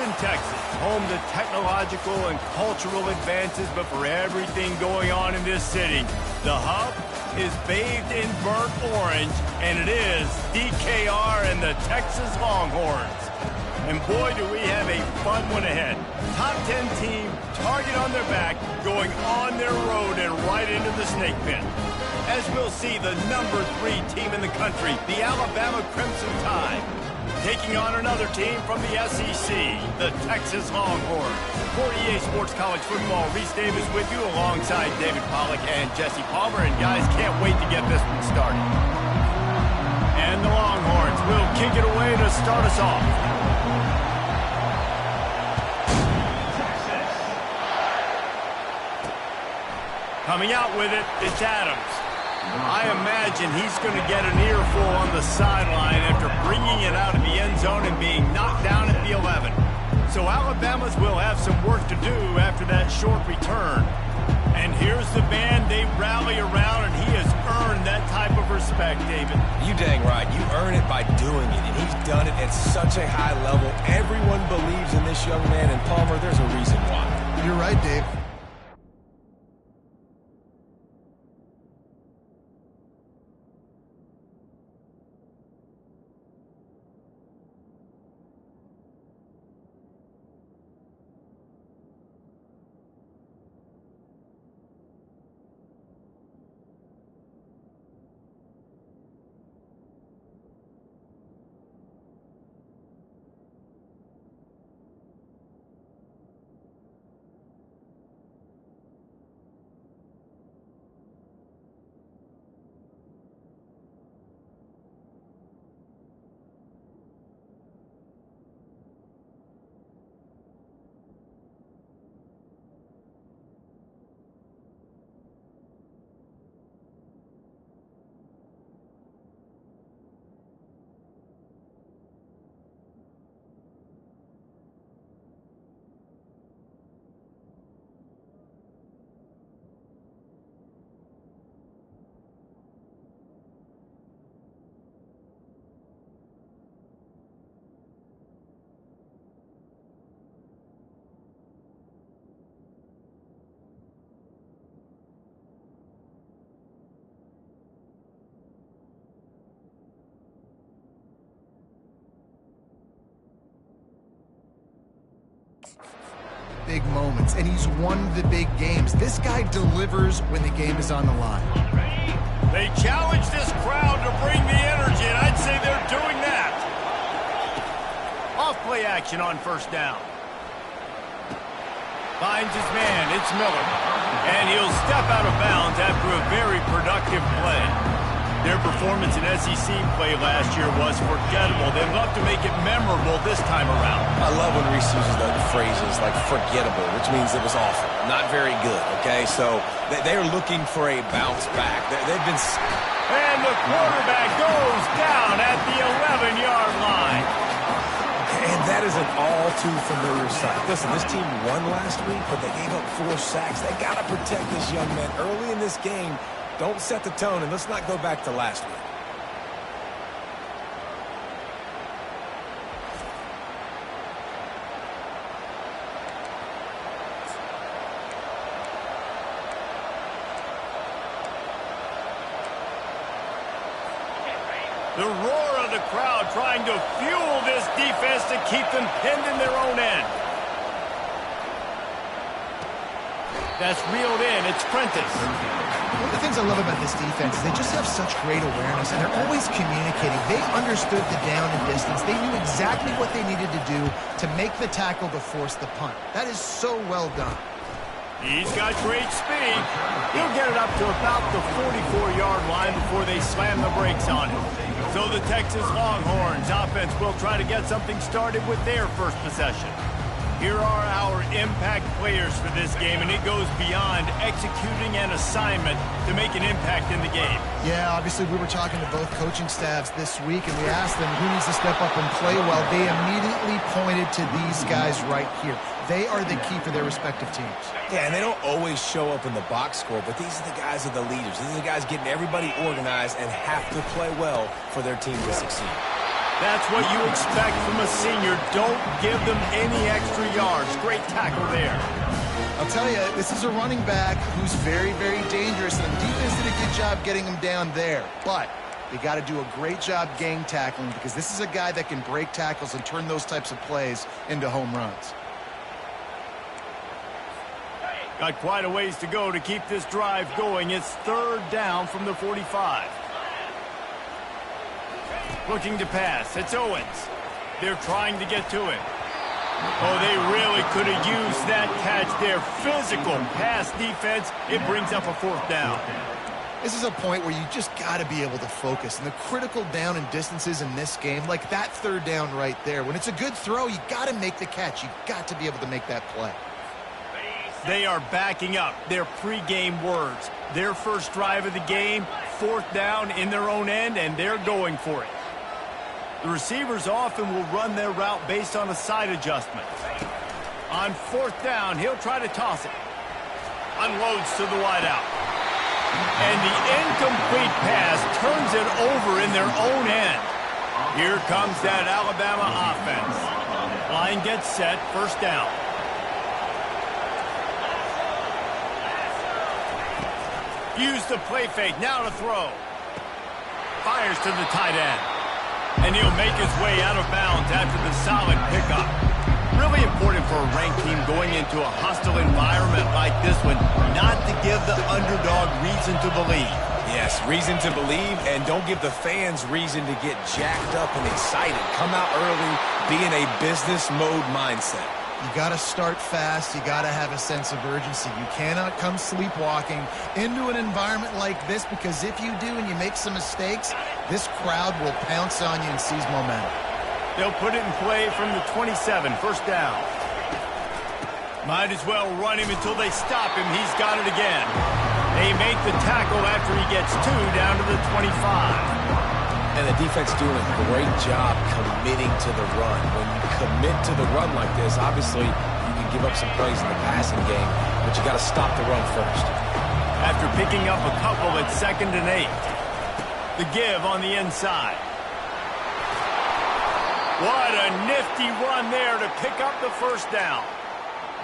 Houston, Texas, home to technological and cultural advances, but for everything going on in this city, the hub is bathed in burnt orange, and it is DKR and the Texas Longhorns. And boy, do we have a fun one ahead. Top 10 team, target on their back, going on their road and right into the snake pit. As we'll see, the number 3 team in the country, the Alabama Crimson Tide, taking on another team from the SEC, the Texas Longhorns. For EA Sports College Football, Reese Davis with you alongside David Pollack and Jesse Palmer. And guys, can't wait to get this one started. And the Longhorns will kick it away to start us off. Coming out with it, it's Adams. I imagine he's going to get an earful on the sideline after bringing it out of the end zone and being knocked down at the 11. So Alabama's will have some work to do after that short return. And here's the band they rally around, and he has earned that type of respect, David. You dang right. You earn it by doing it, and he's done it at such a high level. Everyone believes in this young man, and Palmer, there's a reason why. You're right, Dave. Big moments, and he's won the big games. This guy delivers when the game is on the line. They challenge this crowd to bring the energy, and I'd say they're doing that. Off-play action on first down. Finds his man, it's Miller. And he'll step out of bounds after a very productive play. Their performance in SEC play last year was forgettable. They'd love to make it memorable this time around. I love when Reese uses the phrases like forgettable, which means it was awful, not very good, okay? So they're looking for a bounce back. They've been... And the quarterback goes down at the 11-yard line. And that is an all too familiar sight. Listen, this team won last week, but they gave up 4 sacks. They got to protect this young man early in this game. Don't set the tone, and let's not go back to last week. The roar of the crowd trying to fuel this defense to keep them pinned in their own end. That's reeled in. It's Prentice. One of the things I love about this defense is they just have such great awareness, and they're always communicating. They understood the down and distance. They knew exactly what they needed to do to make the tackle to force the punt. That is so well done. He's got great speed. He'll get it up to about the 44-yard line before they slam the brakes on him. So the Texas Longhorns offense will try to get something started with their first possession. Here are our impact players for this game, and it goes beyond executing an assignment to make an impact in the game. Yeah, obviously we were talking to both coaching staffs this week, and we asked them who needs to step up and play well. They immediately pointed to these guys right here. They are the key for their respective teams. Yeah, and they don't always show up in the box score, but these are the guys that are the leaders. These are the guys getting everybody organized and have to play well for their team to succeed. That's what you expect from a senior. Don't give them any extra yards. Great tackle there. I'll tell you, this is a running back who's very, very dangerous, and the defense did a good job getting him down there. But they got to do a great job gang tackling, because this is a guy that can break tackles and turn those types of plays into home runs. Got quite a ways to go to keep this drive going. It's third down from the 45. Looking to pass. It's Owens. They're trying to get to him. Oh, they really could have used that catch there. Physical pass defense. It brings up a fourth down. This is a point where you just got to be able to focus. And the critical down and distances in this game, like that third down right there, when it's a good throw, you got to make the catch. You got to be able to make that play. They are backing up their pregame words. Their first drive of the game, fourth down in their own end, and they're going for it. The receivers often will run their route based on a side adjustment. On fourth down, he'll try to toss it. Unloads to the wideout. And the incomplete pass turns it over in their own end. Here comes that Alabama offense. Line gets set, first down. Use the play fake, now to throw. Fires to the tight end. And he'll make his way out of bounds after the solid pickup. Really important for a ranked team going into a hostile environment like this one, not to give the underdog reason to believe. Yes, reason to believe, and don't give the fans reason to get jacked up and excited. Come out early, be in a business mode mindset. You got to start fast. You got to have a sense of urgency. You cannot come sleepwalking into an environment like this, because if you do and you make some mistakes, this crowd will pounce on you and seize momentum. They'll put it in play from the 27, first down. Might as well run him until they stop him. He's got it again. They make the tackle after he gets two down to the 25. And the defense doing a great job committing to the run. When you commit to the run like this, obviously you can give up some plays in the passing game, but you got to stop the run first. After picking up a couple at 2nd and 8. The give on the inside. What a nifty run there to pick up the first down.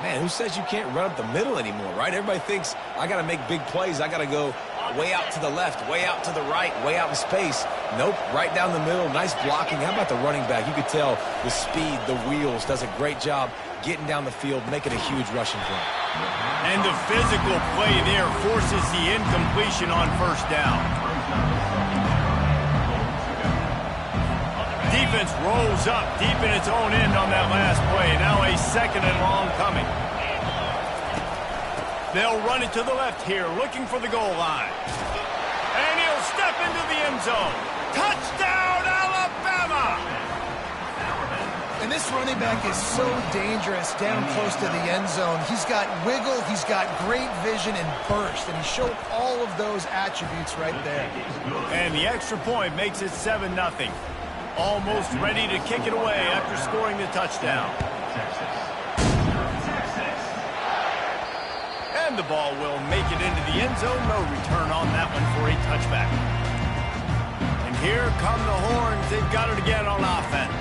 Man, who says you can't run up the middle anymore, right? Everybody thinks, I got to make big plays. I got to go way out to the left, way out to the right, way out in space. Nope, right down the middle. Nice blocking. How about the running back? You could tell the speed, the wheels, does a great job getting down the field, making a huge rushing play. And the physical play there forces the incompletion on first down. Defense rolls up deep in its own end on that last play. Now a 2nd and long coming. They'll run it to the left here, looking for the goal line. And he'll step into the end zone. Touchdown, Alabama! And this running back is so dangerous down close to the end zone. He's got wiggle, he's got great vision and burst, and he showed all of those attributes right there. And the extra point makes it 7-0. Almost ready to kick it away after scoring the touchdown. And the ball will make it into the end zone. No return on that one for a touchback. And here come the horns. They've got it again on offense.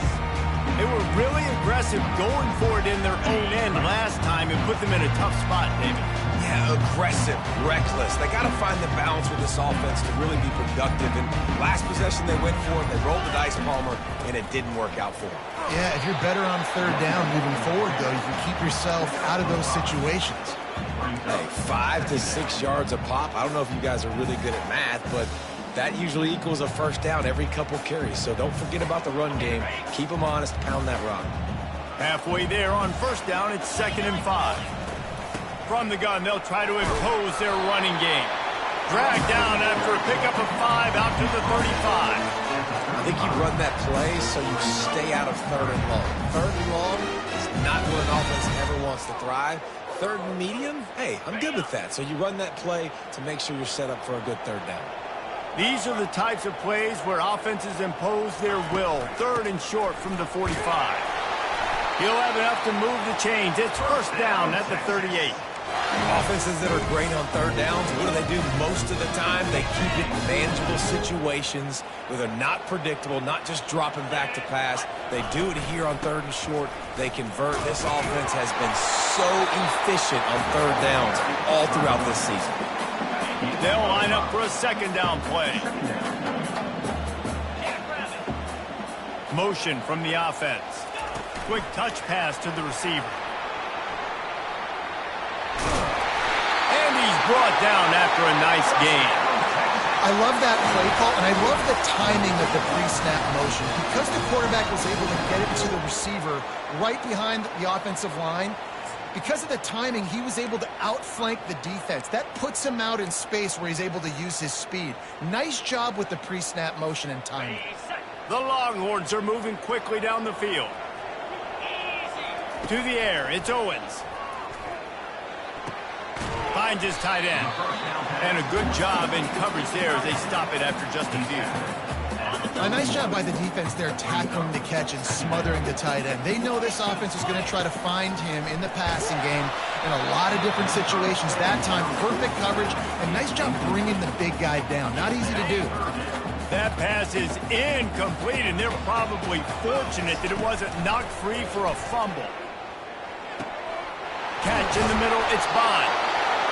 They were really aggressive going for it in their own end last time and put them in a tough spot, David. Yeah, aggressive, reckless. They got to find the balance with this offense to really be productive. And last possession they went for it, they rolled the dice, Palmer, and it didn't work out for them. Yeah, if you're better on third down moving forward, though, you can keep yourself out of those situations. Hey, 5 to 6 yards a pop. I don't know if you guys are really good at math, but that usually equals a first down every couple carries. So don't forget about the run game. Keep them honest, pound that rock. Halfway there on first down, it's 2nd and 5. From the gun, they'll try to impose their running game. Dragged down after a pickup of 5 out to the 35. I think you run that play so you stay out of 3rd and long. 3rd and long is not where an offense ever wants to thrive. 3rd and medium, hey, I'm good with that. So you run that play to make sure you're set up for a good 3rd down. These are the types of plays where offenses impose their will. 3rd and short from the 45. He'll have enough to move the chains. It's first down at the 38. Offenses that are great on third downs, what do most of the time? They keep it in manageable situations where they're not predictable, not just dropping back to pass. They do it here on third and short. They convert. This offense has been so efficient on third downs all throughout this season. They'll line up for a second down play. Motion from the offense. Quick touch pass to the receiver. And he's brought down after a nice gain. I love that play call, and I love the timing of the pre-snap motion. Because the quarterback was able to get it to the receiver right behind the offensive line, because of the timing, he was able to outflank the defense. That puts him out in space where he's able to use his speed. Nice job with the pre-snap motion and timing. The Longhorns are moving quickly down the field. To the air, it's Owens. Finds his tight end. And a good job in coverage there as they stop it after just a few. A nice job by the defense there tackling the catch and smothering the tight end. They know this offense is going to try to find him in the passing game in a lot of different situations. That time, perfect coverage, and nice job bringing the big guy down. Not easy to do. That pass is incomplete, and they're probably fortunate that it wasn't knocked free for a fumble. Catch in the middle, it's Bond.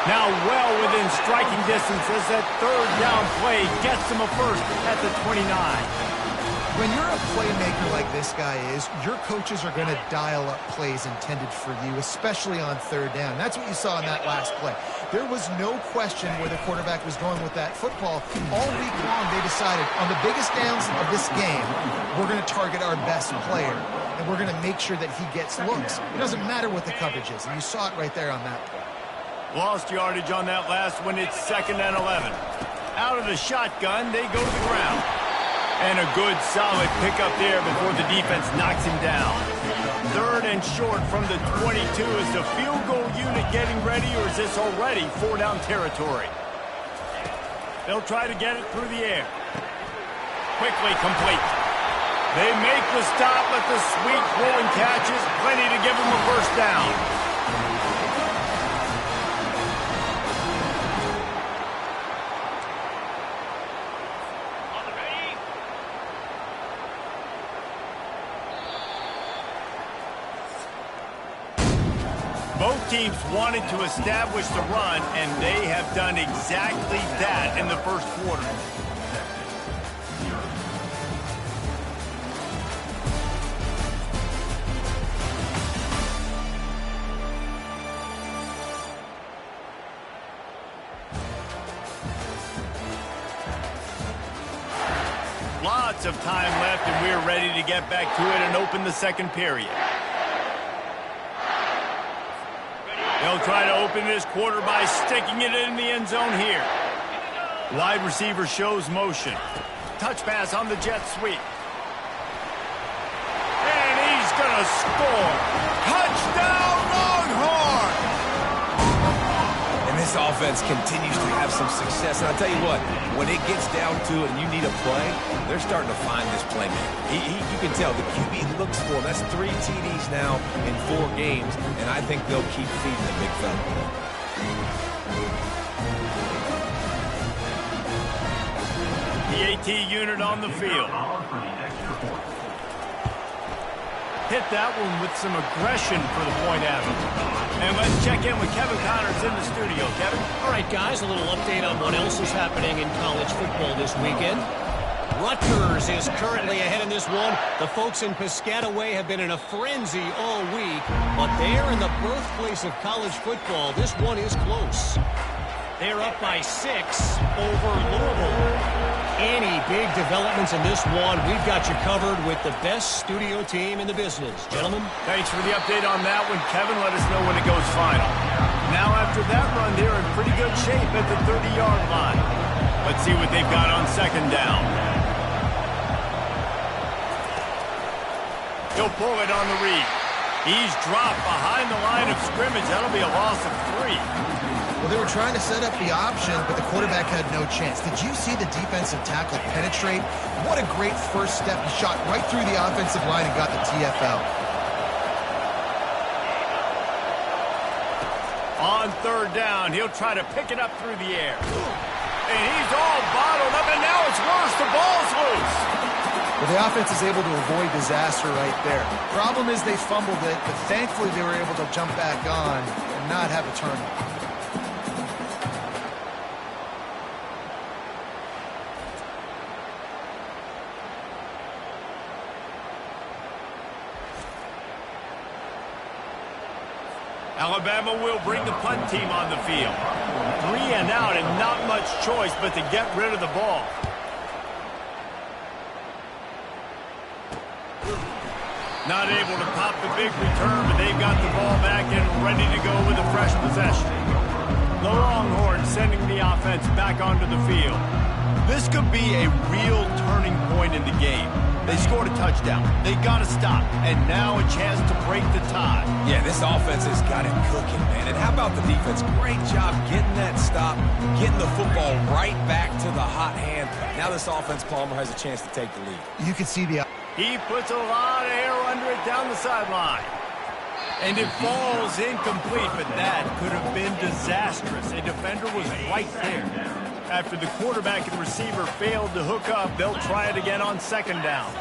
Now well within striking distance as that third down play gets him a first at the 29. When you're a playmaker like this guy is, your coaches are going to dial up plays intended for you, especially on third down. That's what you saw in that last play. There was no question where the quarterback was going with that football. All week long, they decided on the biggest downs of this game, we're going to target our best player, and we're going to make sure that he gets looks. It doesn't matter what the coverage is, and you saw it right there on that play. Lost yardage on that last one. It's 2nd and 11. Out of the shotgun, they go to the ground. And a good, solid pickup there before the defense knocks him down. 3rd and short from the 22. Is the field goal unit getting ready, or is this already 4-down territory? They'll try to get it through the air. Quickly complete. They make the stop, but the sweet rolling catch is plenty to give them a first down. Both teams wanted to establish the run, and they have done exactly that in the first quarter. Lots of time left, and we're ready to get back to it and open the second period. They'll try to open this quarter by sticking it in the end zone here. Wide receiver shows motion. Touch pass on the jet sweep. And he's going to score. Touchdown, Longhorn! And this offense continues to have some success. And I'll tell you what, when it gets down to it and you need a play, they're starting to find this playmaker. You can tell the QB looks for him. That's 3 TDs now in 4 games, and I think they'll keep feeding the big fella. The AT unit on the field. Hit that one with some aggression for the point after. And let's check in with Kevin Connors in the studio. Kevin? All right, guys, a little update on what else is happening in college football this weekend. Rutgers is currently ahead in this one. The folks in Piscataway have been in a frenzy all week, but they're in the birthplace of college football. This one is close. They're up by 6 over Louisville. Any big developments in this one, we've got you covered with the best studio team in the business. Gentlemen? Thanks for the update on that one, Kevin. Let us know when it goes final. Now, after that run, they're in pretty good shape at the 30-yard line. Let's see what they've got on second down. He'll pull it on the read. He's dropped behind the line of scrimmage. That'll be a loss of 3. Well, they were trying to set up the option, but the quarterback had no chance. Did you see the defensive tackle penetrate? What a great first step. He shot right through the offensive line and got the TFL. On third down, he'll try to pick it up through the air. And he's all bottled up, and now it's worse. The ball's loose. Well, the offense is able to avoid disaster right there. Problem is they fumbled it, but thankfully they were able to jump back on and not have a turnover. Alabama will bring the punt team on the field. 3 and out and not much choice but to get rid of the ball. Not able to pop the big return, but they've got the ball back and ready to go with a fresh possession. The Longhorns sending the offense back onto the field. This could be a real turning point in the game. They scored a touchdown. They got to stop. And now a chance to break the tie. Yeah, this offense has got it cooking, man. And how about the defense? Great job getting that stop, getting the football right back to the hot hand. Now this offense, Palmer, has a chance to take the lead. You can see the... He puts a lot of air under it down the sideline. And it falls incomplete, but that could have been disastrous. A defender was right there. After the quarterback and receiver failed to hook up, they'll try it again on second down.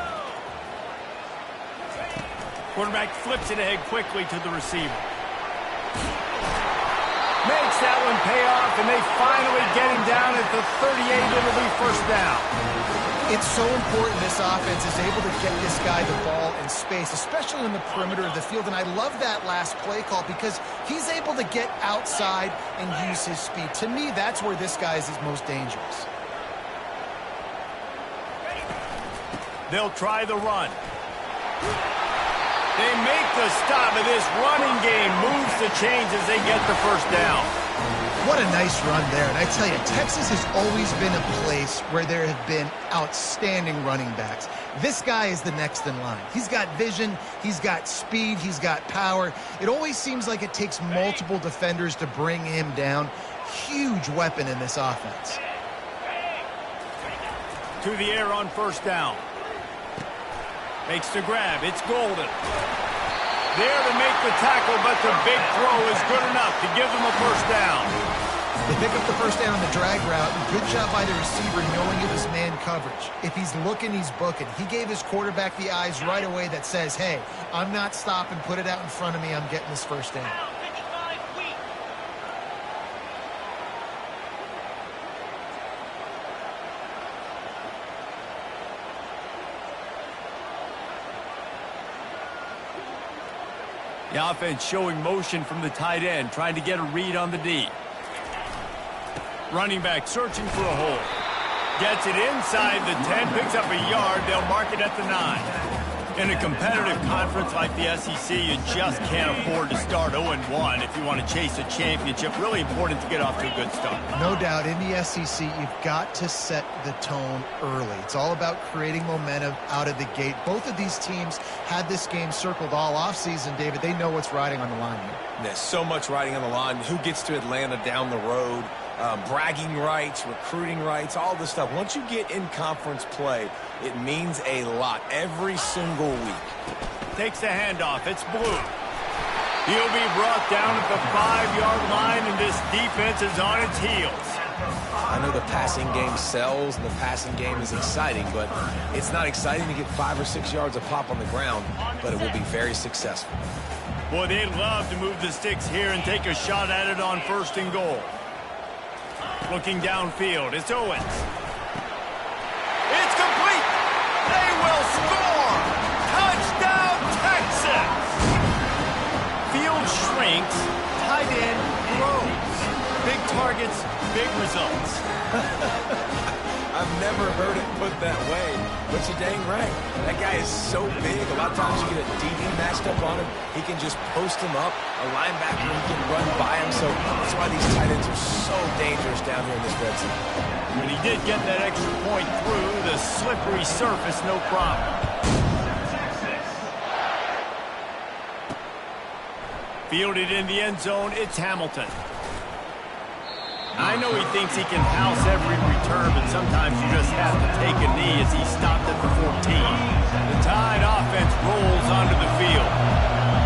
Quarterback flips it ahead quickly to the receiver. Makes that one pay off, and they finally get him down at the 38. It'll be first down. It's so important this offense is able to get this guy the ball in space, especially in the perimeter of the field. And I love that last play call because he's able to get outside and use his speed. To me, that's where this guy is his most dangerous. They'll try the run. They make the stop, and this running game moves the chains as they get the first down. What a nice run there. And I tell you, Texas has always been a place where there have been outstanding running backs. This guy is the next in line. He's got vision, he's got speed, he's got power. It always seems like it takes multiple defenders to bring him down. Huge weapon in this offense. To the air on first down. Makes the grab. It's Golden. There to make the tackle, but the big throw is good enough to give them a first down. They pick up the first down on the drag route. Good job by the receiver knowing it was man coverage. If he's looking, he's booking. He gave his quarterback the eyes right away that says, hey, I'm not stopping. Put it out in front of me. I'm getting this first down. The offense showing motion from the tight end, trying to get a read on the D. Running back searching for a hole. Gets it inside the 10, picks up a yard. They'll mark it at the 9. In a competitive conference like the SEC, you just can't afford to start 0-1 if you want to chase a championship. Really important to get off to a good start. No doubt, in the SEC, you've got to set the tone early. It's all about creating momentum out of the gate. Both of these teams had this game circled all offseason, David. They know what's riding on the line here. There's so much riding on the line. Who gets to Atlanta down the road? Bragging rights, recruiting rights, all this stuff. Once you get in conference play, it means a lot every single week. Takes the handoff. It's Blue. He'll be brought down at the 5-yard line, and this defense is on its heels. I know the passing game sells, and the passing game is exciting, but it's not exciting to get 5 or 6 yards of pop on the ground, but it will be very successful. Boy, they'd love to move the sticks here and take a shot at it on 1st and goal. Looking downfield, it's Owens. It's complete! They will score! Touchdown, Texas! Field shrinks, tight end grows. Big targets, big results. I've never heard it put that way, but you're dang right. That guy is so big. A lot of times you get a DB matched up on him. He can just post him up. A linebacker, he can run by him. So that's why these tight ends are so dangerous down here in this red zone. When he did get that extra point through, the slippery surface, no problem. Fielded in the end zone, it's Hamilton. I know he thinks he can house every return, but sometimes you just have to take a knee as he stopped at the 14. The Tide offense rolls onto the field.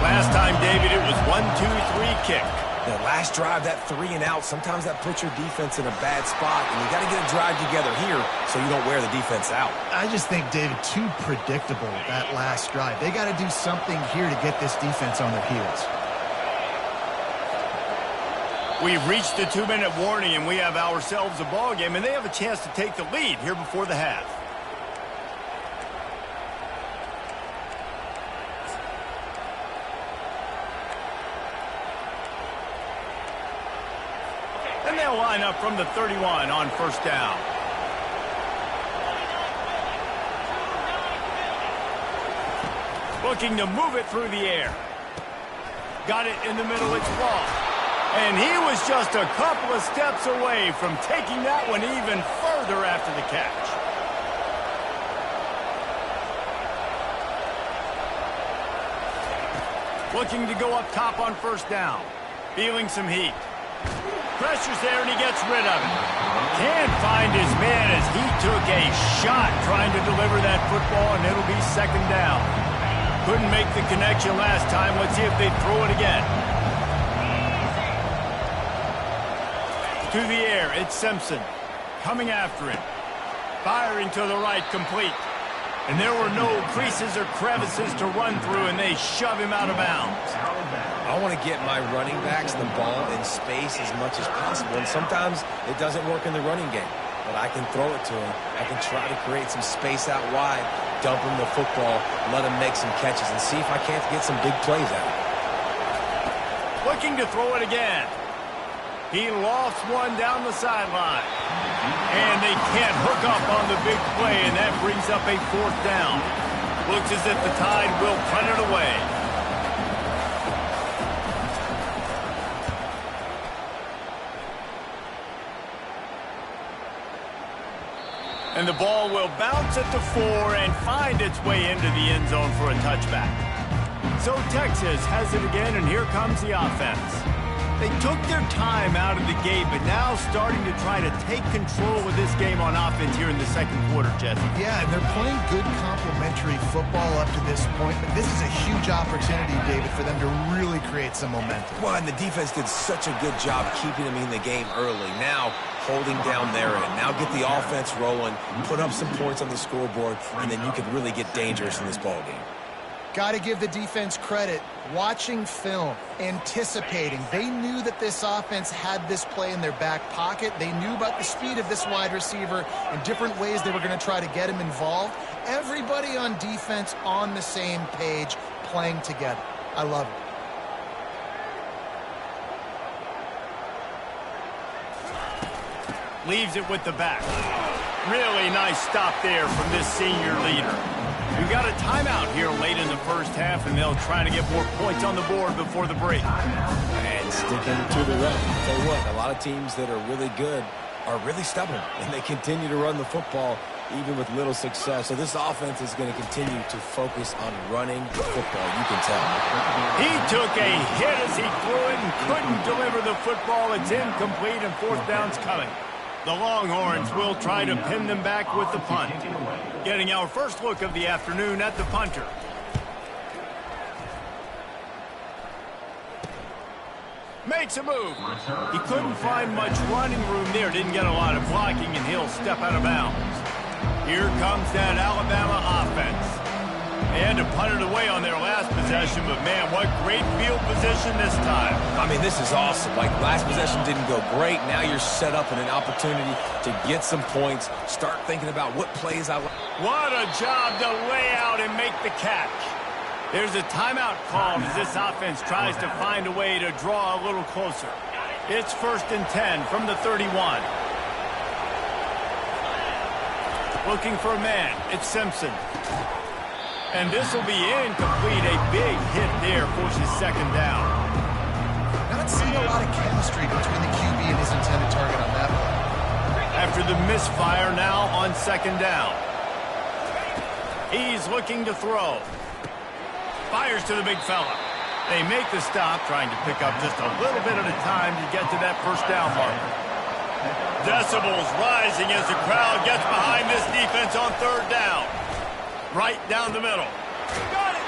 Last time, David, it was 1-2-3 kick. That last drive, that 3 and out, sometimes that puts your defense in a bad spot, and you got to get a drive together here so you don't wear the defense out. I just think, David, too predictable, that last drive. They got to do something here to get this defense on their heels. We've reached the 2-minute warning, and we have ourselves a ball game, and they have a chance to take the lead here before the half. And they'll line up from the 31 on first down. Looking to move it through the air. Got it in the middle, it's ball. And he was just a couple of steps away from taking that one even further after the catch. Looking to go up top on first down. Feeling some heat. Pressure's there, and he gets rid of it. Can't find his man as he took a shot trying to deliver that football, and it'll be second down. Couldn't make the connection last time. Let's see if they throw it again. To the air, it's Simpson. Coming after him. Firing to the right, complete. And there were no creases or crevices to run through, and they shove him out of bounds. I want to get my running backs the ball in space as much as possible, and sometimes it doesn't work in the running game. But I can throw it to him. I can try to create some space out wide, dump him the football, let him make some catches, and see if I can't get some big plays out of it. Looking to throw it again. He lofts one down the sideline. And they can't hook up on the big play, and that brings up a fourth down. Looks as if the Tide will punt it away. And the ball will bounce at the 4 and find its way into the end zone for a touchback. So Texas has it again, and here comes the offense. They took their time out of the gate, but now starting to try to take control of this game on offense here in the second quarter, Jesse. Yeah, and they're playing good complementary football up to this point, but this is a huge opportunity, David, for them to really create some momentum. Well, and the defense did such a good job keeping them in the game early. Now, holding down their end. Now get the offense rolling, put up some points on the scoreboard, and then you can really get dangerous in this ball game. Got to give the defense credit. Watching film, anticipating. They knew that this offense had this play in their back pocket. They knew about the speed of this wide receiver and different ways they were going to try to get him involved. Everybody on defense on the same page, playing together. I love it. Leaves it with the back. Really nice stop there from this senior leader. We've got a timeout here late in the first half, and they'll try to get more points on the board before the break. And sticking to the run. I'll tell you what, a lot of teams that are really good are really stubborn, and they continue to run the football even with little success. So this offense is going to continue to focus on running the football, you can tell. He took a hit as he threw it and couldn't deliver the football. It's incomplete, and fourth down's coming. The Longhorns will try to pin them back with the punt. Getting our first look of the afternoon at the punter. Makes a move. He couldn't find much running room there. Didn't get a lot of blocking, and he'll step out of bounds. Here comes that Alabama offense. They had to punt it away on their last possession, but man, what great field position this time. I mean, this is awesome. Like, last possession didn't go great. Now you're set up in an opportunity to get some points. Start thinking about what plays I like. What a job to lay out and make the catch. There's a timeout called as this offense tries to find a way to draw a little closer. It's 1st and 10 from the 31. Looking for a man. It's Simpson. And this will be incomplete. A big hit there forces second down. Not seeing a lot of chemistry between the QB and his intended target on that play. After the misfire, now on second down. He's looking to throw. Fires to the big fella. They make the stop, trying to pick up just a little bit at a time to get to that first down marker. Decibels rising as the crowd gets behind this defense on third down. Right down the middle. Got it!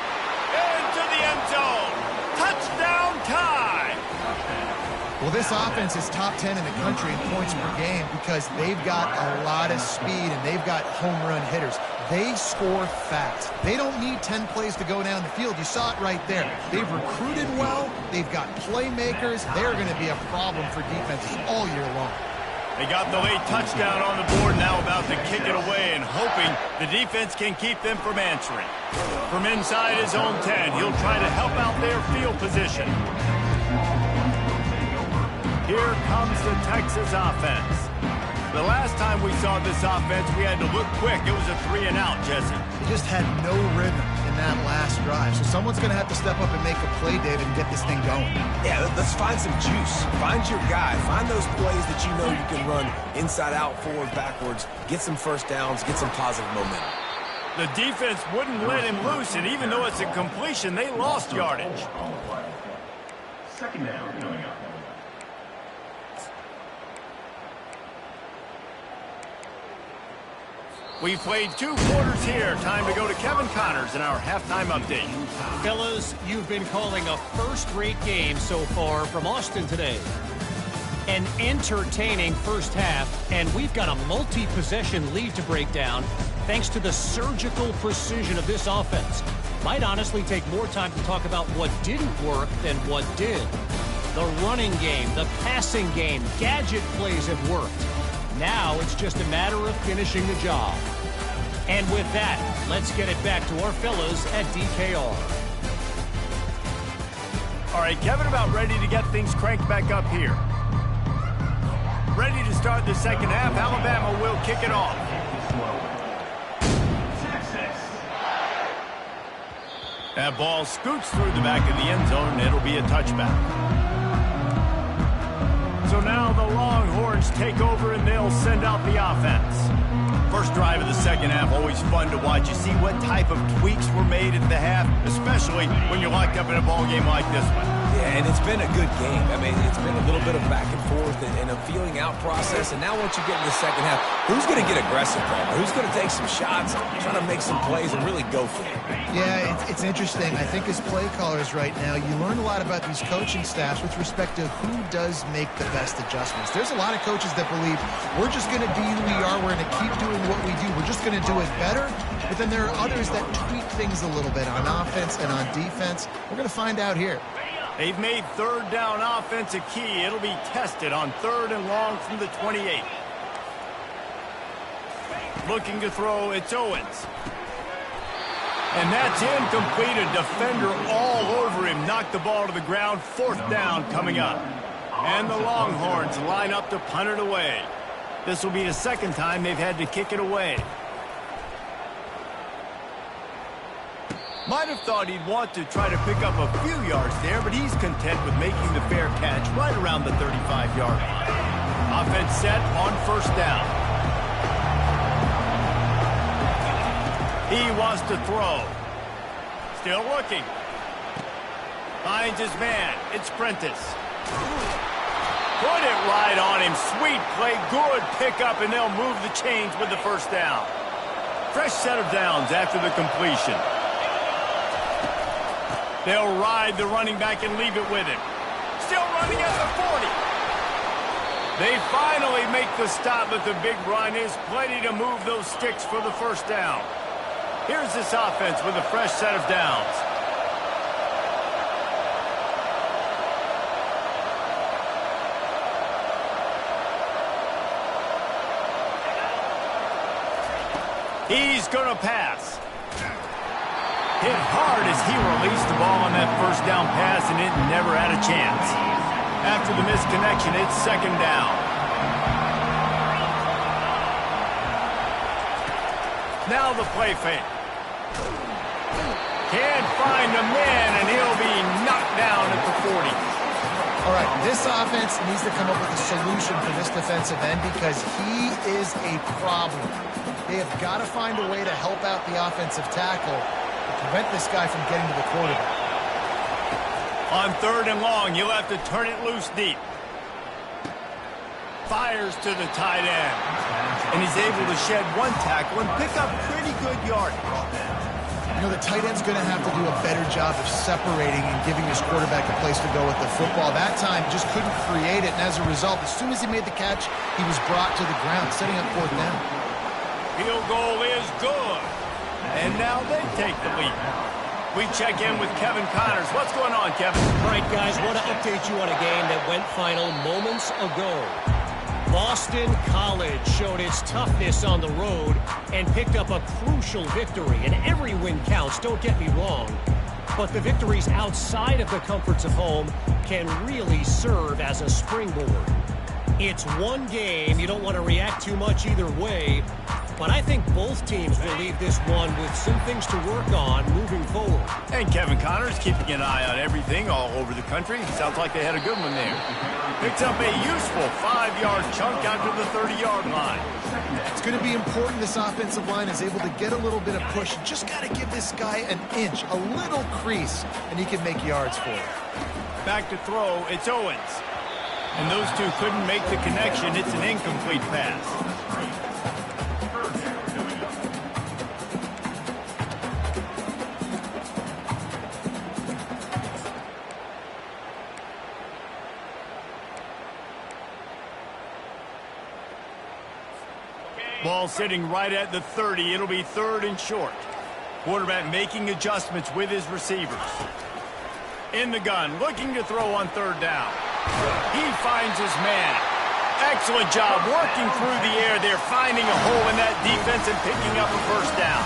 Into the end zone. Touchdown Tide! Well, this offense is top 10 in the country in points per game because they've got a lot of speed and they've got home run hitters. They score fast. They don't need 10 plays to go down the field. You saw it right there. They've recruited well. They've got playmakers. They're going to be a problem for defenses all year long. They got the late touchdown on the board, now about to kick it away and hoping the defense can keep them from answering. From inside his own 10, he'll try to help out their field position. Here comes the Texas offense. The last time we saw this offense, we had to look quick. It was a 3-and-out, Jesse. They just had no rhythm in that last drive. So someone's going to have to step up and make a play, David, and get this thing going. Yeah, let's find some juice. Find your guy. Find those plays that you know you can run inside out, forward, backwards. Get some first downs. Get some positive momentum. The defense wouldn't let him loose, and even though it's a completion, they lost yardage. Second down coming up. We've played 2 quarters here. Time to go to Kevin Connors in our halftime update. Fellas, you've been calling a first-rate game so far from Austin today. An entertaining first half, and we've got a multi-possession lead to break down thanks to the surgical precision of this offense. Might honestly take more time to talk about what didn't work than what did. The running game, the passing game, gadget plays have worked. Now it's just a matter of finishing the job. And with that, let's get it back to our fellas at DKR. All right, Kevin, about ready to get things cranked back up here. Ready to start the second half. Alabama will kick it off. That ball scoots through the back of the end zone, and it'll be a touchback. So now the Longhorns take over, and they'll send out the offense. First drive of the second half, always fun to watch. You see what type of tweaks were made at the half, especially when you're locked up in a ball game like this one. Yeah, and it's been a good game. I mean, it's been a little bit of back and forth and a feeling out process. And now once you get in the second half, who's going to get aggressive, Palmer? Who's going to take some shots, try to make some plays, and really go for it? Yeah, it's interesting. I think as play callers right now, you learn a lot about these coaching staffs with respect to who does make the best adjustments. There's a lot of coaches that believe we're just going to be who we are. We're going to keep doing what we do. We're just going to do it better. But then there are others that tweak things a little bit on offense and on defense. We're going to find out here. They've made third down offense a key. It'll be tested on 3rd and long from the 28. Looking to throw, it's Owens. And that's incomplete. A defender all over him. Knocked the ball to the ground. 4th down coming up. And the Longhorns line up to punt it away. This will be the second time they've had to kick it away. Might have thought he'd want to try to pick up a few yards there, but he's content with making the fair catch right around the 35-yard line. Offense set on 1st down. He wants to throw. Still looking. Finds his man. It's Prentice. Put it right on him. Sweet play. Good pickup, and they'll move the chains with the 1st down. Fresh set of downs after the completion. They'll ride the running back and leave it with him. Still running at the 40. They finally make the stop, but the big run is plenty to move those sticks for the 1st down. Here's this offense with a fresh set of downs. He's going to pass. Hit hard as he released the ball on that 1st down pass, and it never had a chance. After the misconnection, it's 2nd down. Now the play fake. Can't find the man, and he'll be knocked down at the 40. All right, this offense needs to come up with a solution for this defensive end because he is a problem. They have got to find a way to help out the offensive tackle to prevent this guy from getting to the quarterback. On 3rd and long, you'll have to turn it loose deep. Fires to the tight end. And he's able to shed one tackle and pick up pretty good yardage. You know, the tight end's going to have to do a better job of separating and giving his quarterback a place to go with the football. That time, just couldn't create it, and as a result, as soon as he made the catch, he was brought to the ground, setting up 4th down. Field goal is good. And now they take the lead. We check in with Kevin Connors. What's going on, Kevin? All right, guys, want to update you on a game that went final moments ago. Boston College showed its toughness on the road and picked up a crucial victory. And every win counts, don't get me wrong. But the victories outside of the comforts of home can really serve as a springboard. It's one game. You don't want to react too much either way. But I think both teams will leave this one with some things to work on moving forward. And Kevin Connors keeping an eye on everything all over the country. Sounds like they had a good one there. Picks up a useful 5-yard chunk out to the 30-yard line. It's going to be important this offensive line is able to get a little bit of push. You just got to give this guy an inch, a little crease, and he can make yards for it. Back to throw, it's Owens. And those two couldn't make the connection. It's an incomplete pass. Ball sitting right at the 30. It'll be 3rd and short. Quarterback making adjustments with his receivers. In the gun, looking to throw on 3rd down. He finds his man. Excellent job working through the air there, finding a hole in that defense and picking up a 1st down.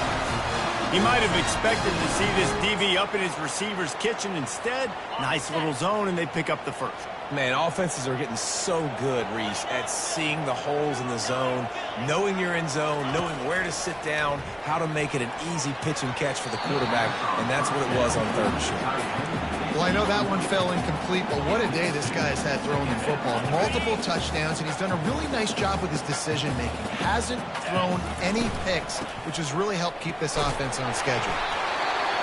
He might have expected to see this DB up in his receiver's kitchen. Instead, nice little zone, and they pick up the 1st. Man, offenses are getting so good, Reese, at seeing the holes in the zone, knowing you're in zone, knowing where to sit down, how to make it an easy pitch and catch for the quarterback, and that's what it was on 3rd and short. Well, I know that one fell incomplete, but what a day this guy has had throwing the football. Multiple touchdowns, and he's done a really nice job with his decision-making. Hasn't thrown any picks, which has really helped keep this offense on schedule.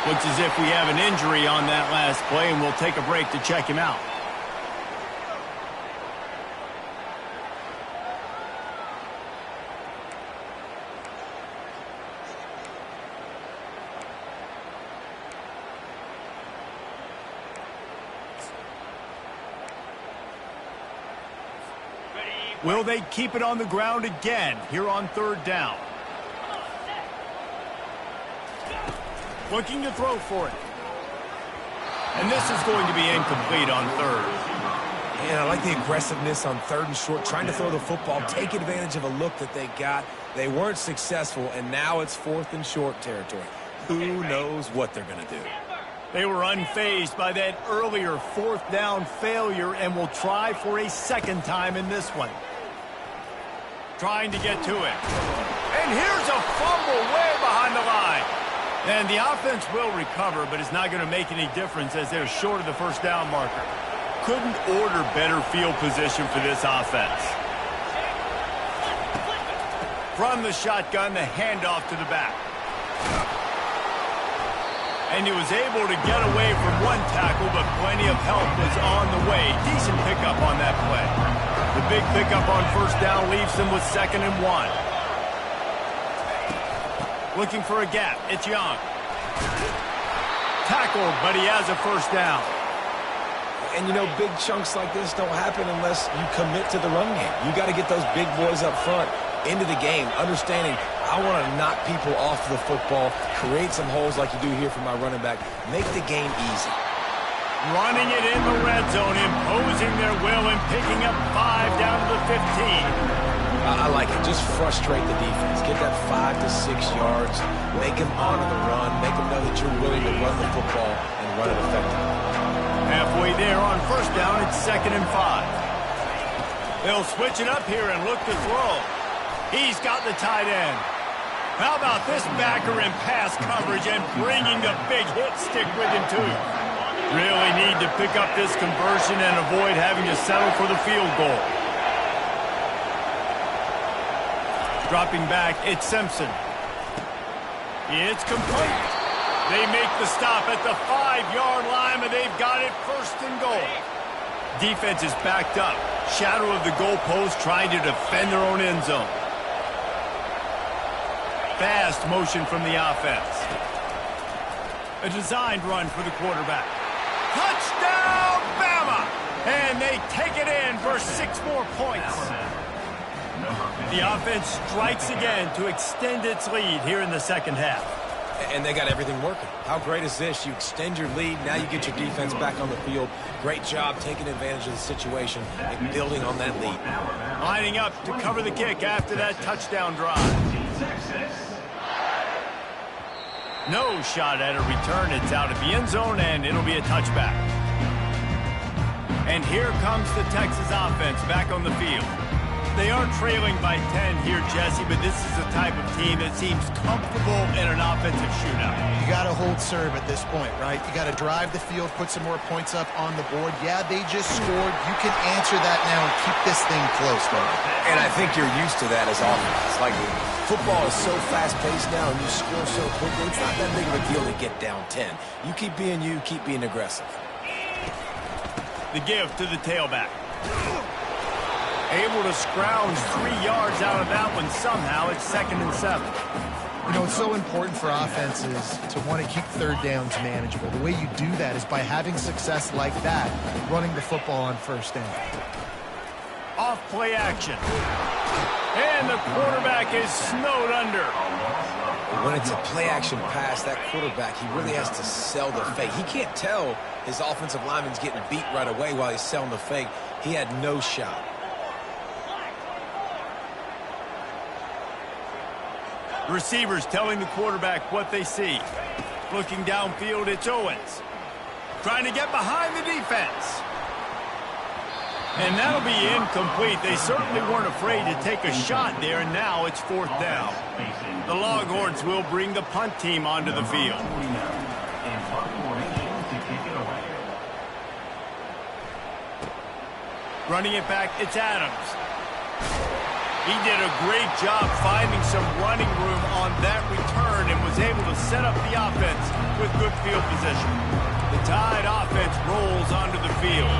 Looks as if we have an injury on that last play, and we'll take a break to check him out. Will they keep it on the ground again here on 3rd down? Looking to throw for it. And this is going to be incomplete on 3rd. And I like the aggressiveness on 3rd and short, trying to throw the football, take advantage of a look that they got. They weren't successful, and now it's 4th and short territory. Who knows what they're going to do? They were unfazed by that earlier 4th down failure and will try for a 2nd time in this one. Trying to get to it. And here's a fumble way behind the line. And the offense will recover, but it's not going to make any difference as they're short of the 1st down marker. Couldn't order better field position for this offense. From the shotgun, the handoff to the back. And he was able to get away from one tackle, but plenty of help was on the way. Decent pickup on that play. The big pickup on 1st down leaves them with 2nd and 1. Looking for a gap. It's Young. Tackled, but he has a 1st down. And, you know, big chunks like this don't happen unless you commit to the run game. You got to get those big boys up front into the game, understanding I want to knock people off the football, create some holes like you do here for my running back, make the game easy. Running it in the red zone, imposing their will and picking up 5 down to the 15. I like it. Just frustrate the defense. Get that 5 to 6 yards. Make them honor the run. Make them know that you're willing to run the football and run it effectively. Halfway there on 1st down, it's 2nd and 5. They'll switch it up here and look to throw. He's got the tight end. How about this backer in pass coverage and bringing the big hit stick with him too? Really need to pick up this conversion and avoid having to settle for the field goal. Dropping back, it's Simpson. It's complete. They make the stop at the 5-yard line, and they've got it 1st and goal. Defense is backed up. Shadow of the goalpost trying to defend their own end zone. Fast motion from the offense. A designed run for the quarterback. Touchdown, Bama! And they take it in for 6 more points. The offense strikes again to extend its lead here in the second half. And they got everything working. How great is this? You extend your lead, now you get your defense back on the field. Great job taking advantage of the situation and building on that lead. Lining up to cover the kick after that touchdown drive. No shot at a return. It's out of the end zone, and it'll be a touchback. And here comes the Texas offense back on the field. They are trailing by 10 here, Jesse, but this is the type of team that seems comfortable in an offensive shootout. You got to hold serve at this point, right? You got to drive the field, put some more points up on the board. Yeah, they just scored. You can answer that now and keep this thing close, though. And I think you're used to that as offense. Like, football is so fast-paced now, and you score so quickly, it's not that big of a deal to get down 10. You keep being you, keep being aggressive. The give to the tailback. Able to scrounge 3 yards out of that one somehow. It's 2nd and 7. You know, it's so important for offenses to want to keep third downs manageable. The way you do that is by having success like that, running the football on first down. Off play action. And the quarterback is snowed under. When it's a play-action pass, that quarterback, he really has to sell the fake. He can't tell his offensive lineman's getting beat right away while he's selling the fake. He had no shot. Receivers telling the quarterback what they see. Looking downfield, it's Owens. Trying to get behind the defense. And that'll be incomplete. They certainly weren't afraid to take a shot there, and now it's 4th down. The Longhorns will bring the punt team onto the field. Running it back, it's Adams. He did a great job finding some running room on that return and was able to set up the offense with good field position. The Tide offense rolls onto the field.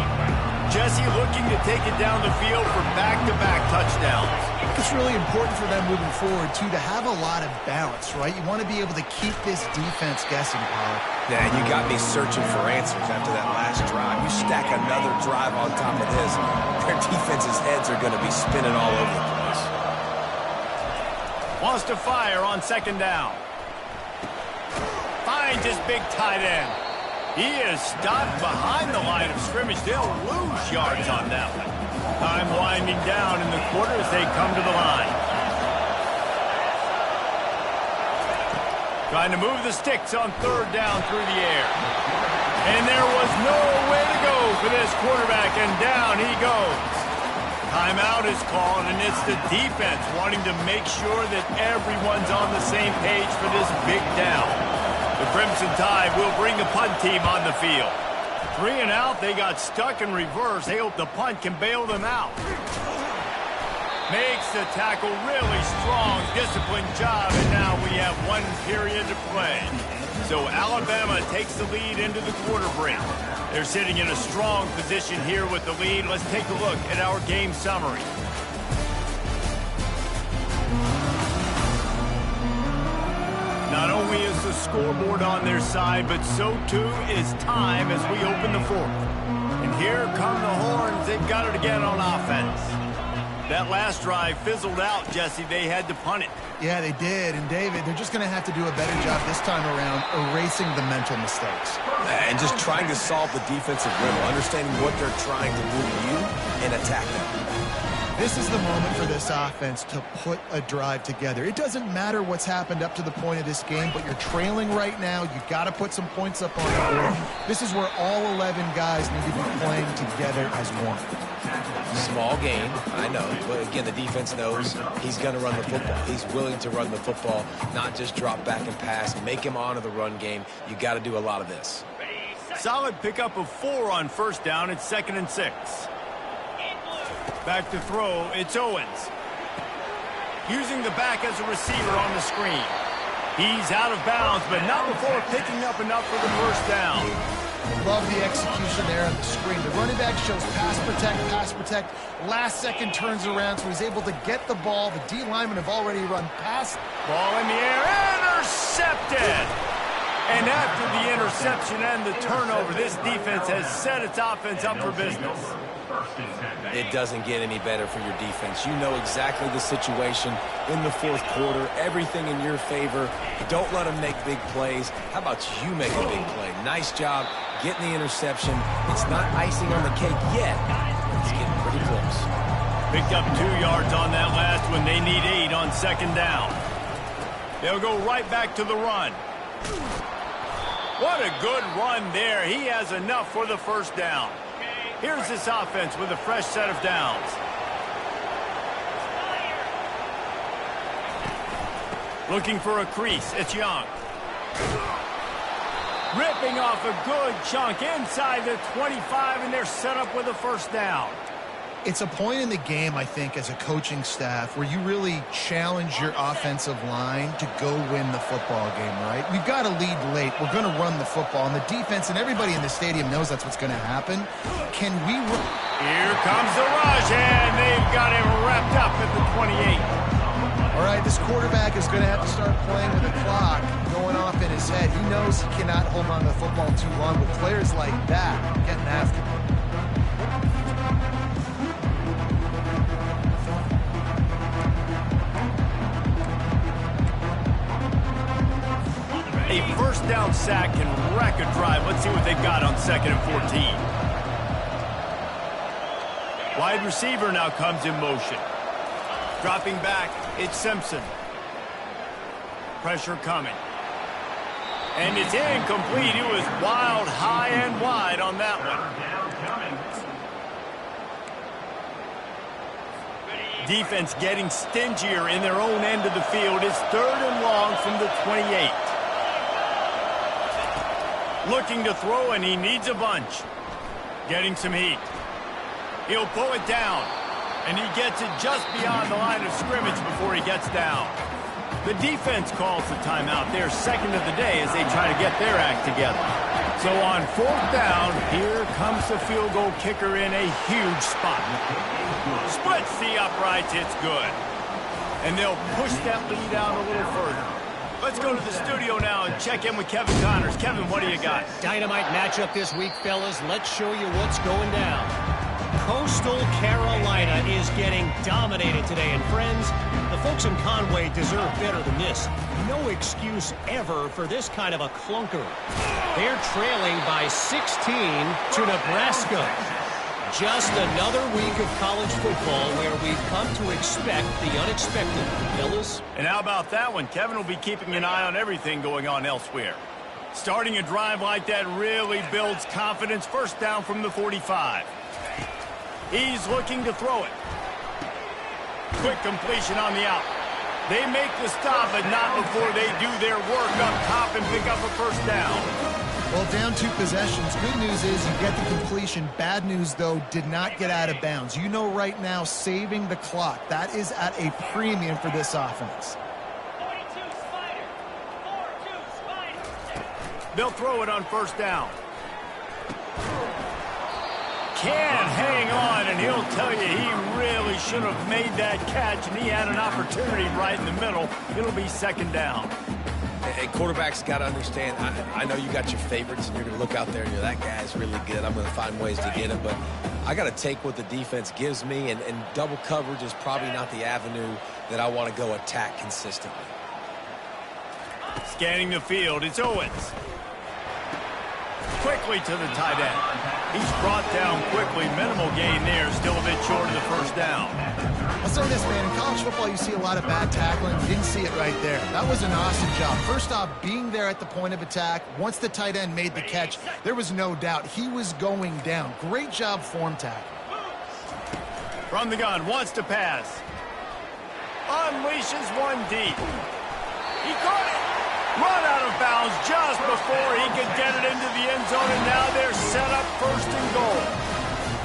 Jesse looking to take it down the field for back-to-back touchdowns. It's really important for them moving forward, too, to have a lot of balance, right? You want to be able to keep this defense guessing, Pollock. Yeah, you got me searching for answers after that last drive. You stack another drive on top of this, their defense's heads are going to be spinning all over the place. Wants to fire on 2nd down. Finds his big tight end. He is stopped behind the line of scrimmage. They'll lose yards on that one. Time winding down in the quarter as they come to the line. Trying to move the sticks on 3rd down through the air. And there was nowhere to go for this quarterback, and down he goes. Timeout is called, and it's the defense wanting to make sure that everyone's on the same page for this big down. The Crimson Tide will bring the punt team on the field. 3 and out, they got stuck in reverse. They hope the punt can bail them out. Makes the tackle really strong, disciplined job, and now we have 1 period to play. So Alabama takes the lead into the quarter break. They're sitting in a strong position here with the lead. Let's take a look at our game summary. Not only is the scoreboard on their side, but so too is time as we open the 4th. And here come the Horns. They've got it again on offense. That last drive fizzled out, Jesse. They had to punt it. Yeah, they did. And, David, they're just going to have to do a better job this time around erasing the mental mistakes. And just trying to solve the defensive riddle, understanding what they're trying to do to you and attack them. This is the moment for this offense to put a drive together. It doesn't matter what's happened up to the point of this game, but you're trailing right now. You've got to put some points up on the board. This is where all 11 guys need to be playing together as one. Small game, I know, but again, the defense knows he's going to run the football. He's willing to run the football, not just drop back and pass, make him honor the run game. You got to do a lot of this. Solid pickup of 4 on 1st down. It's 2nd and 6. Back to throw, it's Owens. Using the back as a receiver on the screen. He's out of bounds, but not before picking up enough for the 1st down. Love the execution there on the screen. The running back shows pass protect. Last second turns around, so he's able to get the ball. The D linemen have already run past. Ball in the air, intercepted. And after the interception and the turnover, this defense has set its offense up for business. It doesn't get any better for your defense. You know exactly the situation in the fourth quarter, everything in your favor. Don't let them make big plays. How about you make a big play? Nice job getting the interception. It's not icing on the cake yet. It's getting pretty close. Picked up 2 yards on that last one. They need 8 on second down. They'll go right back to the run. What a good run there. He has enough for the first down. Here's this offense with a fresh set of downs. Looking for a crease. It's Young. Ripping off a good chunk inside the 25, and they're set up with a first down. It's a point in the game, I think, as a coaching staff where you really challenge your offensive line to go win the football game, right? We've got to lead late. We're going to run the football. And the defense and everybody in the stadium knows that's what's going to happen. Can we run? Here comes the rush, and they've got him wrapped up at the 28. All right, this quarterback is going to have to start playing with the clock going off in his head. He knows he cannot hold on to the football too long with players like that getting after him. A first down sack can wreck a drive. Let's see what they've got on 2nd and 14. Wide receiver now comes in motion. Dropping back, it's Simpson. Pressure coming. And it's incomplete. It was wild, high and wide on that one. Defense getting stingier in their own end of the field. It's 3rd and long from the 28. Looking to throw, and he needs a bunch. Getting some heat. He'll pull it down, and he gets it just beyond the line of scrimmage before he gets down. The defense calls the timeout. Their second of the day as they try to get their act together. So on 4th down, here comes the field goal kicker in a huge spot. Splits the uprights. It's good. And they'll push that lead out a little further. Let's go to the studio now and check in with Kevin Connors. Kevin, what do you got? Dynamite matchup this week, fellas. Let's show you what's going down. Coastal Carolina is getting dominated today. And friends, the folks in Conway deserve better than this. No excuse ever for this kind of a clunker. They're trailing by 16 to Nebraska. Just another week of college football where we've come to expect the unexpected, fellas. And how about that one? Kevin will be keeping an eye on everything going on elsewhere. Starting a drive like that really builds confidence. First down from the 45. He's looking to throw it. Quick completion on the out. They make the stop, but not before they do their work up top and pick up a first down. Well, down 2 possessions. Good news is you get the completion. Bad news, though, did not get out of bounds. You know right now, saving the clock. That is at a premium for this offense. They'll throw it on first down. Can hang on, and he'll tell you he really should have made that catch, and he had an opportunity right in the middle. It'll be second down. Hey, quarterbacks got to understand, I know you got your favorites, and you're going to look out there and you're, that guy's really good. I'm going to find ways to get him, but I got to take what the defense gives me, and double coverage is probably not the avenue that I want to go attack consistently. Scanning the field, it's Owens. Quickly to the tight end. He's brought down quickly. Minimal gain there. Still a bit short of the first down. I'll say this, man. In college football, you see a lot of bad tackling. You didn't see it right there. That was an awesome job. First off, being there at the point of attack. Once the tight end made the catch, there was no doubt he was going down. Great job form tackle. From the gun, wants to pass. Unleashes one deep. He caught it. Run out of bounds just before he could get it into the end zone, and now they're set up 1st and goal.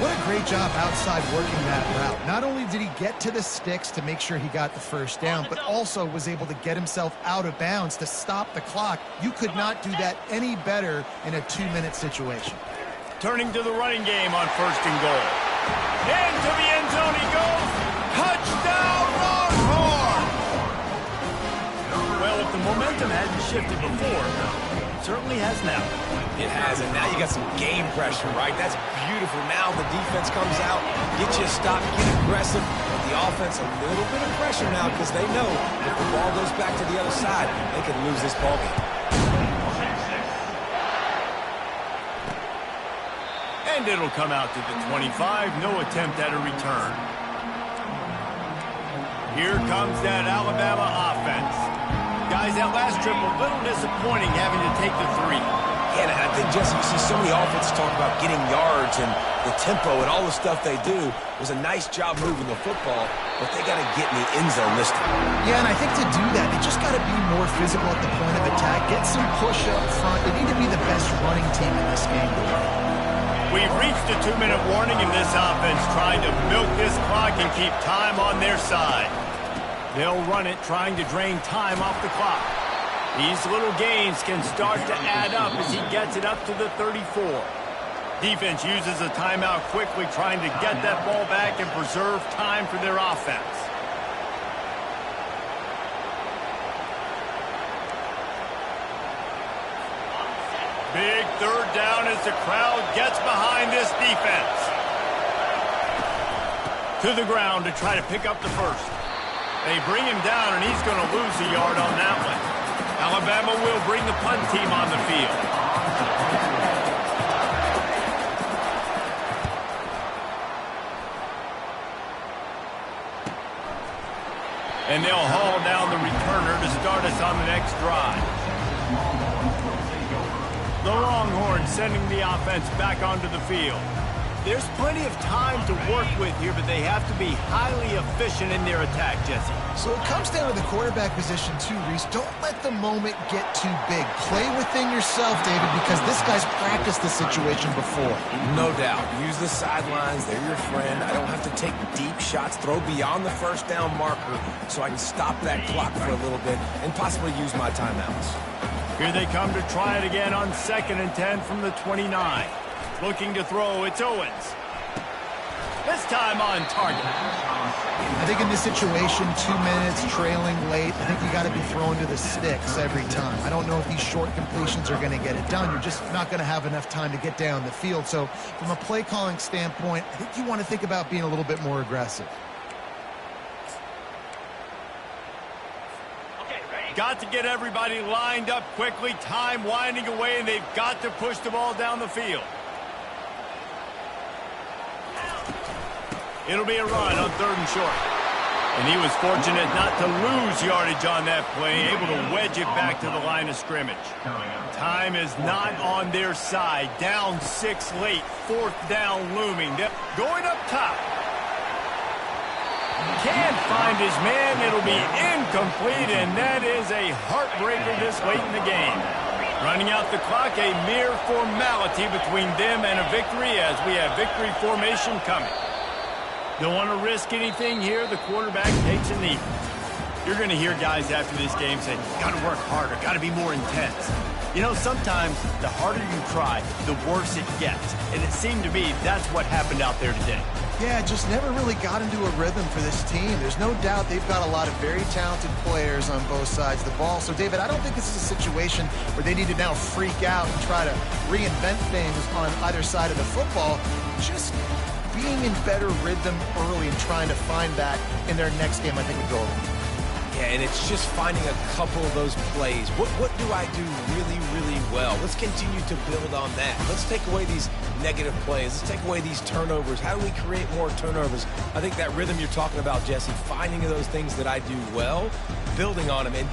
What a great job outside working that route. Not only did he get to the sticks to make sure he got the first down, but also was able to get himself out of bounds to stop the clock. You could not do that any better in a 2-minute situation. Turning to the running game on 1st and goal. Into the end zone he goes. Touchdown, Longhorn! Well, if the momentum hadn't shifted before, it certainly has now. It has, and now you got some game pressure, right? That's beautiful. Now the defense comes out, get you a stop, get aggressive. But the offense, a little bit of pressure now because they know if the ball goes back to the other side, they could lose this ball game. And it'll come out to the 25. No attempt at a return. Here comes that Alabama offense. Guys, that last trip a little disappointing having to take the 3. And I think, Jesse, you see so many offenses talk about getting yards and the tempo and all the stuff they do. It was a nice job moving the football, but they got to get in the end zone this time. Yeah, and I think to do that, they just got to be more physical at the point of attack, get some push up front. They need to be the best running team in this game. We've reached a 2-minute warning in this offense, trying to milk this clock and keep time on their side. They'll run it, trying to drain time off the clock. These little gains can start to add up as he gets it up to the 34. Defense uses a timeout quickly, trying to get that ball back and preserve time for their offense. Big third down as the crowd gets behind this defense. To the ground to try to pick up the first. They bring him down, and he's going to lose a yard on that one. Alabama will bring the punt team on the field. And they'll haul down the returner to start us on the next drive. The Longhorns sending the offense back onto the field. There's plenty of time to work with here, but they have to be highly efficient in their attack, Jesse. So it comes down to the quarterback position too, Reese. Don't let the moment get too big. Play within yourself, David, because this guy's practiced the situation before. No doubt. Use the sidelines. They're your friend. I don't have to take deep shots, throw beyond the first down marker so I can stop that clock for a little bit and possibly use my timeouts. Here they come to try it again on 2nd and 10 from the 29. Looking to throw, it's Owens. This time on target. I think in this situation, 2 minutes, trailing late, I think you got to be throwing to the sticks every time. I don't know if these short completions are going to get it done. You're just not going to have enough time to get down the field. So from a play calling standpoint, I think you want to think about being a little bit more aggressive. Got to get everybody lined up quickly. Time winding away, and they've got to push the ball down the field. It'll be a run on 3rd and short. And he was fortunate not to lose yardage on that play, able to wedge it back to the line of scrimmage. Time is not on their side. Down 6 late. 4th down looming. Going up top. Can't find his man. It'll be incomplete, and that is a heartbreaker this late in the game. Running out the clock, a mere formality between them and a victory as we have victory formation coming. Don't want to risk anything here. The quarterback takes a knee. You're going to hear guys after this game say, got to work harder, got to be more intense. You know, sometimes the harder you try, the worse it gets. And it seemed to me that's what happened out there today. Yeah, just never really got into a rhythm for this team. There's no doubt they've got a lot of very talented players on both sides of the ball. So, David, I don't think this is a situation where they need to now freak out and try to reinvent things on either side of the football. Just being in better rhythm early and trying to find that in their next game, I think, would go over. Yeah, and it's just finding a couple of those plays. What do I do really, really well? Let's continue to build on that. Let's take away these negative plays. Let's take away these turnovers. How do we create more turnovers? I think that rhythm you're talking about, Jesse, finding those things that I do well, building on them, and